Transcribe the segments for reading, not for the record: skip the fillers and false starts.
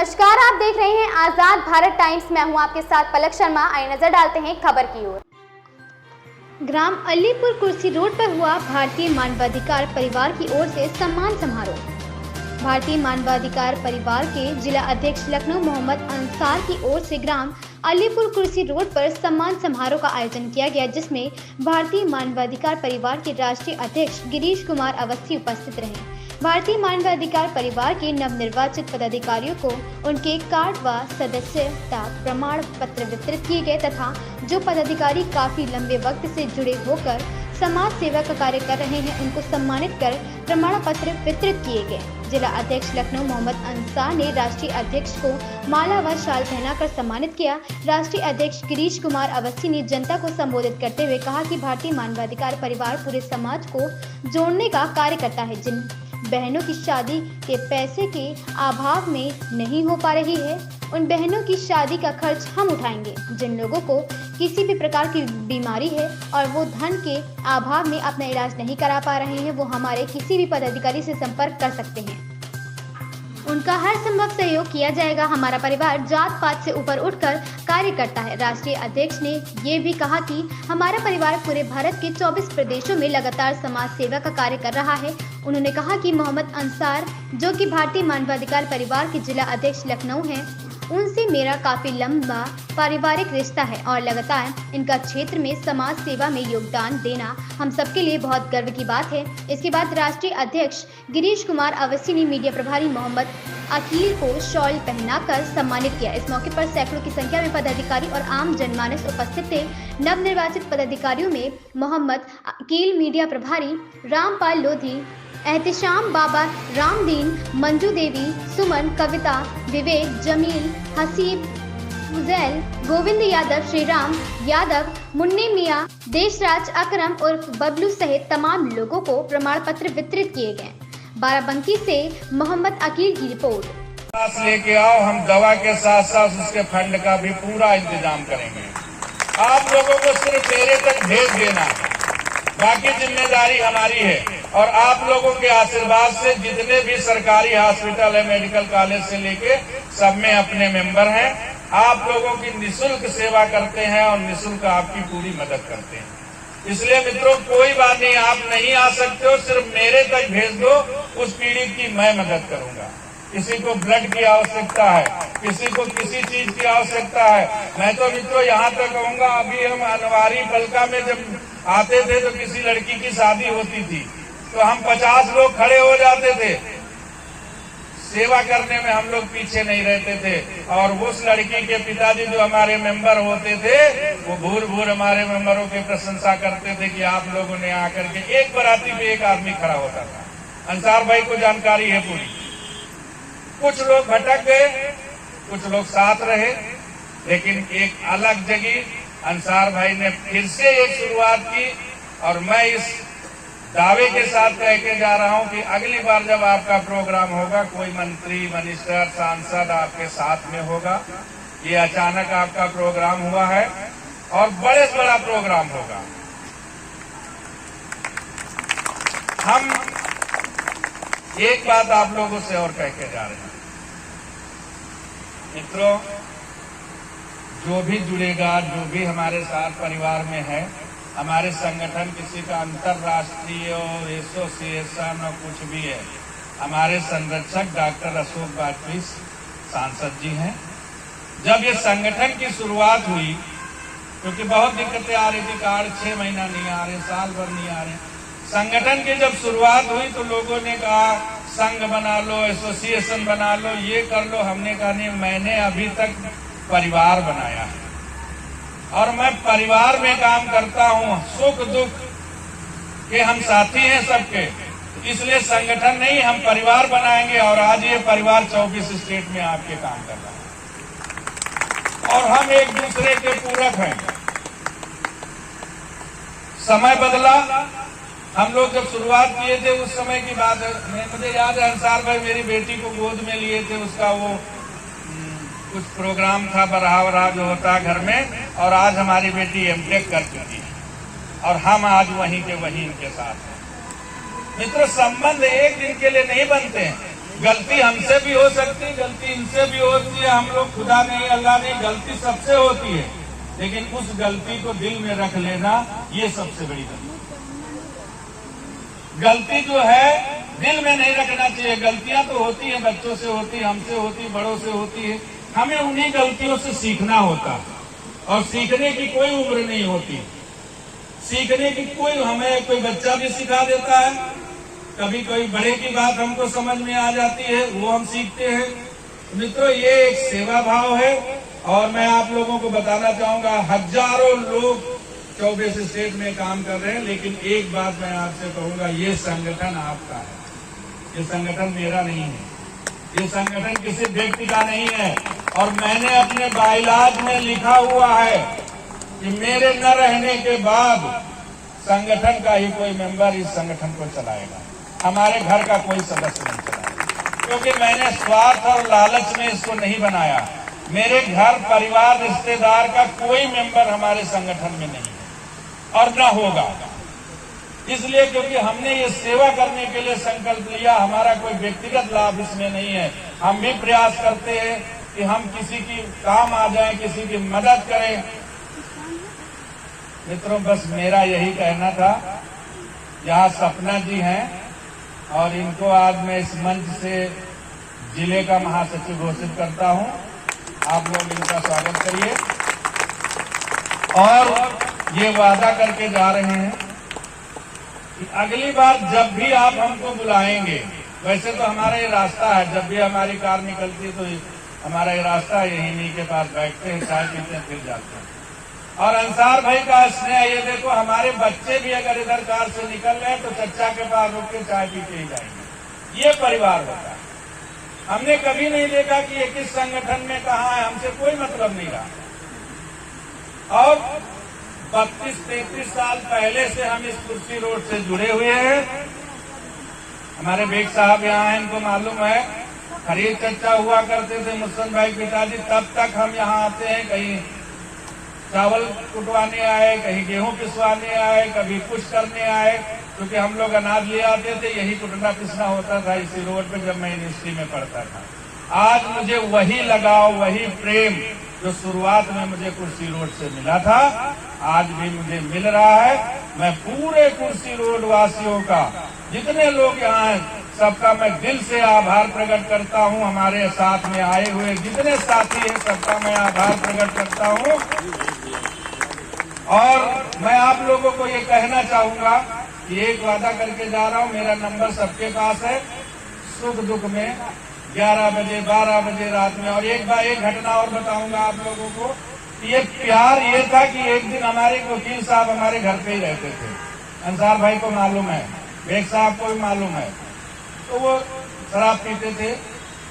नमस्कार, आप देख रहे हैं आजाद भारत टाइम्स। मैं हूं आपके साथ पलक शर्मा। आइए नजर डालते हैं खबर की ओर। ग्राम अलीपुर कुर्सी रोड पर हुआ भारतीय मानवाधिकार परिवार की ओर से सम्मान समारोह। भारतीय मानवाधिकार परिवार के जिला अध्यक्ष लखनऊ मोहम्मद अंसार की ओर से ग्राम अलीपुर कुर्सी रोड पर सम्मान समारोह का आयोजन किया गया, जिसमें भारतीय मानवाधिकार परिवार के राष्ट्रीय अध्यक्ष गिरीश कुमार अवस्थी उपस्थित रहे। भारतीय मानवाधिकार परिवार के नवनिर्वाचित पदाधिकारियों को उनके कार्ड व सदस्यता प्रमाण पत्र वितरित किए गए तथा जो पदाधिकारी काफी लंबे वक्त से जुड़े होकर समाज सेवा का कार्य कर रहे हैं, उनको सम्मानित कर प्रमाण पत्र वितरित किए गए। जिला अध्यक्ष लखनऊ मोहम्मद अंसार ने राष्ट्रीय अध्यक्ष को माला व शाल पहनाकर सम्मानित किया। राष्ट्रीय अध्यक्ष गिरीश कुमार अवस्थी ने जनता को संबोधित करते हुए कहा कि भारतीय मानवाधिकार परिवार पूरे समाज को जोड़ने का कार्य करता है। जिन बहनों की शादी के पैसे के अभाव में नहीं हो पा रही है, उन बहनों की शादी का खर्च हम उठाएंगे। जिन लोगों को किसी भी प्रकार की बीमारी है और वो धन के अभाव में अपना इलाज नहीं करा पा रहे हैं, वो हमारे किसी भी पदाधिकारी से संपर्क कर सकते हैं। उनका हर संभव सहयोग किया जाएगा। हमारा परिवार जात पात से ऊपर उठकर कार्य करता है। राष्ट्रीय अध्यक्ष ने ये भी कहा कि हमारा परिवार पूरे भारत के 24 प्रदेशों में लगातार समाज सेवा का कार्य कर रहा है। उन्होंने कहा कि मोहम्मद अंसार, जो कि भारतीय मानवाधिकार परिवार के जिला अध्यक्ष लखनऊ हैं, उनसे मेरा काफी लंबा पारिवारिक रिश्ता है और लगातार इनका क्षेत्र में समाज सेवा में योगदान देना हम सबके लिए बहुत गर्व की बात है। इसके बाद राष्ट्रीय अध्यक्ष गिरीश कुमार अवस्थी ने मीडिया प्रभारी मोहम्मद अकील को शॉल पहनाकर सम्मानित किया। इस मौके पर सैकड़ों की संख्या में पदाधिकारी और आम जनमानस उपस्थित थे। नवनिर्वाचित पदाधिकारियों में मोहम्मद अकील, मीडिया प्रभारी रामपाल लोधी, एहतिशाम बाबा, रामदीन, मंजू देवी, सुमन, कविता, विवेक, जमील, हसीब, फुजैल, गोविंद यादव, श्रीराम यादव, मुन्नी मियाँ, देशराज, अकरम उर्फ बबलू सहित तमाम लोगों को प्रमाण पत्र वितरित किए गए। बाराबंकी से मोहम्मद अकील की रिपोर्ट। लेके आओ, हम दवा के साथ साथ उसके फंड का भी पूरा इंतजाम करेंगे। आप लोगों को सिर्फ मेरे तक भेज देना, बाकी जिम्मेदारी हमारी है। और आप लोगों के आशीर्वाद से जितने भी सरकारी हॉस्पिटल है, मेडिकल कॉलेज से लेके सब में अपने मेंबर हैं। आप लोगों की निःशुल्क सेवा करते हैं और निःशुल्क आपकी पूरी मदद करते हैं। इसलिए मित्रों, कोई बात नहीं, आप नहीं आ सकते हो, सिर्फ मेरे तक भेज दो, उस पीड़ित की मैं मदद करूंगा। किसी को ब्लड की आवश्यकता है, किसी को किसी चीज की आवश्यकता है। मैं तो मित्रों यहाँ तक कहूंगा, अभी हम अनवारी पलका में जब आते थे तो किसी लड़की की शादी होती थी तो हम 50 लोग खड़े हो जाते थे। सेवा करने में हम लोग पीछे नहीं रहते थे। और उस लड़की के पिताजी जो हमारे मेंबर होते थे, वो भूर भूर हमारे मेंबरों की प्रशंसा करते थे कि आप लोगों ने आकर के, एक बराती पे एक आदमी खड़ा होता था। अंसार भाई को जानकारी है पूरी। कुछ लोग भटक गए, कुछ लोग साथ रहे, लेकिन एक अलग जगह अंसार भाई ने फिर से एक शुरुआत की। और मैं इस दावे के साथ कह के जा रहा हूं कि अगली बार जब आपका प्रोग्राम होगा, कोई मंत्री, मिनिस्टर, सांसद आपके साथ में होगा। ये अचानक आपका प्रोग्राम हुआ है और बड़े से बड़ा प्रोग्राम होगा। हम एक बात आप लोगों से और कह के जा रहे हैं मित्रों, जो भी जुड़ेगा, जो भी हमारे साथ परिवार में है, हमारे संगठन किसी का अंतरराष्ट्रीय एसोसिएशन और कुछ भी है, हमारे संरक्षक डॉक्टर अशोक वाजपेयी सांसद जी हैं। जब ये संगठन की शुरुआत हुई, क्योंकि बहुत दिक्कतें आ रही थी, कार्ड 6 महीना नहीं आ रहे, साल भर नहीं आ रहे। संगठन की जब शुरुआत हुई तो लोगों ने कहा संघ बना लो, एसोसिएशन बना लो, ये कर लो। हमने कहा नहीं, मैंने अभी तक परिवार बनाया है और मैं परिवार में काम करता हूं। सुख दुख के हम साथी हैं सबके, इसलिए संगठन नहीं, हम परिवार बनाएंगे। और आज ये परिवार 24 स्टेट में आपके काम कर रहा है और हम एक दूसरे के पूरक हैं। समय बदला, हम लोग जब शुरुआत किए थे उस समय की बात है, मुझे याद है अंसार भाई मेरी बेटी को गोद में लिए थे, उसका वो कुछ प्रोग्राम था, बरावरा जो होता घर में। और आज हमारी बेटी एमटेक कर चुकी है और हम आज वहीं के वहीं इनके साथ हैं। मित्रों, संबंध एक दिन के लिए नहीं बनते हैं, गलती हमसे भी हो सकती है, गलती इनसे भी होती है। हम लोग खुदा नहीं, अल्लाह नहीं, गलती सबसे होती है, लेकिन उस गलती को दिल में रख लेना ये सबसे बड़ी गलती। गलती जो है दिल में नहीं रखना चाहिए। गलतियां तो होती हैं, बच्चों से होती, हमसे होती, बड़ों से होती है। हमें उन्हीं गलतियों से सीखना होता, और सीखने की कोई उम्र नहीं होती। सीखने की हमें कोई बच्चा भी सिखा देता है, कभी कोई बड़े की बात हमको समझ में आ जाती है, वो हम सीखते हैं। मित्रों, ये एक सेवा भाव है, और मैं आप लोगों को बताना चाहूंगा, हजारों लोग 24 स्टेट में काम कर रहे हैं, लेकिन एक बात मैं आपसे कहूंगा, ये संगठन आपका है, ये संगठन मेरा नहीं है, ये संगठन किसी व्यक्ति का नहीं है। और मैंने अपने बाइलाज में लिखा हुआ है कि मेरे न रहने के बाद संगठन का ही कोई मेंबर इस संगठन को चलाएगा, हमारे घर का कोई सदस्य नहीं चलाएगा, क्योंकि मैंने स्वार्थ और लालच में इसको नहीं बनाया। मेरे घर परिवार रिश्तेदार का कोई मेंबर हमारे संगठन में नहीं है और न होगा, इसलिए क्योंकि हमने ये सेवा करने के लिए संकल्प लिया। हमारा कोई व्यक्तिगत लाभ इसमें नहीं है। हम भी प्रयास करते हैं कि हम किसी की काम आ जाएं, किसी की मदद करें। मित्रों, बस मेरा यही कहना था। यहाँ सपना जी हैं, और इनको आज मैं इस मंच से जिले का महासचिव घोषित करता हूं। आप लोग इनका स्वागत करिए, और ये वादा करके जा रहे हैं कि अगली बार जब भी आप हमको बुलाएंगे, वैसे तो हमारा ये रास्ता है, जब भी हमारी कार निकलती है तो हमारा ये रास्ता है, यहीं इन्हीं के पास बैठते हैं, चाय पीते हैं, फिर जाते हैं। और अंसार भाई का स्नेह, ये देखो, हमारे बच्चे भी अगर इधर कार से निकल रहे हैं तो चच्चा के पास रुक के चाय पी के ही जाएंगे। ये परिवार होता है। हमने कभी नहीं देखा कि ये किस संगठन में कहा है, हमसे कोई मतलब नहीं रहा। और 32-33 साल पहले से हम इस कुर्सी रोड से जुड़े हुए हैं। हमारे बेग साहब यहाँ हैं, इनको मालूम है। खरीद चर्चा हुआ करते थे मुहसन भाई पिताजी, तब तक हम यहाँ आते हैं, कहीं चावल कुटवाने आए, कहीं गेहूं पिसवाने आए, कभी कुछ करने आए, क्योंकि हम लोग अनाज ले आते थे, यही कुटना पिसना होता था इसी रोड पे जब मैं यूनिवर्सिटी में पढ़ता था। आज मुझे वही लगाव, वही प्रेम जो शुरुआत में मुझे कुर्सी रोड से मिला था, आज भी मुझे मिल रहा है। मैं पूरे कुर्सी रोड वासियों का, जितने लोग यहाँ हैं, सबका मैं दिल से आभार प्रकट करता हूँ। हमारे साथ में आए हुए जितने साथी हैं, सबका मैं आभार प्रकट करता हूँ। और मैं आप लोगों को ये कहना चाहूंगा कि एक वादा करके जा रहा हूँ, मेरा नंबर सबके पास है। सुख दुख में 11 बजे 12 बजे रात में। और एक बार एक घटना और बताऊंगा आप लोगों को। ये प्यार ये था कि एक दिन हमारे वकील साहब हमारे घर पे ही रहते थे। अंसार भाई को मालूम है, बेग साहब को भी मालूम है। तो वो शराब पीते थे,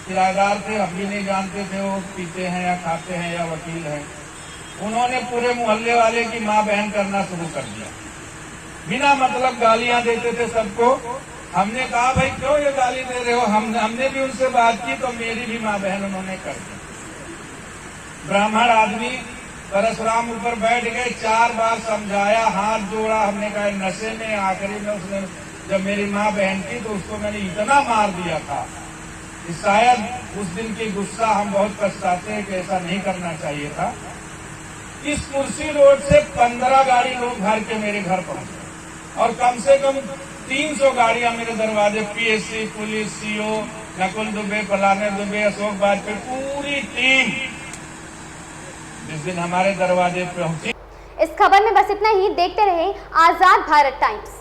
किराएदार थे, हम भी नहीं जानते थे वो पीते हैं या खाते हैं या वकील हैं। उन्होंने पूरे मोहल्ले वाले की माँ बहन करना शुरू कर दिया, बिना मतलब गालियां देते थे सबको। हमने कहा भाई क्यों ये गाली दे रहे हो? हमने भी उनसे बात की तो मेरी भी माँ बहन उन्होंने कर दी। ब्राह्मण आदमी परशुराम ऊपर बैठ गए, 4 बार समझाया, हाथ जोड़ा। हमने कहा नशे में, आखिरी में उसने जब मेरी माँ बहन की तो उसको मैंने इतना मार दिया था कि शायद उस दिन की गुस्सा हम बहुत पछताते हैं कि ऐसा नहीं करना चाहिए था। इस कुर्सी रोड से 15 गाड़ी लोग घर के मेरे घर पहुंचे, और कम से कम 300 गाड़ियां मेरे दरवाजे, PSC, police, CO, Nakul Dubey, फलाने दुबे, अशोक वाजपेयी, पूरी टीम जिस दिन हमारे दरवाजे पहुंची। इस खबर में बस इतना ही। देखते रहे आजाद भारत टाइम्स।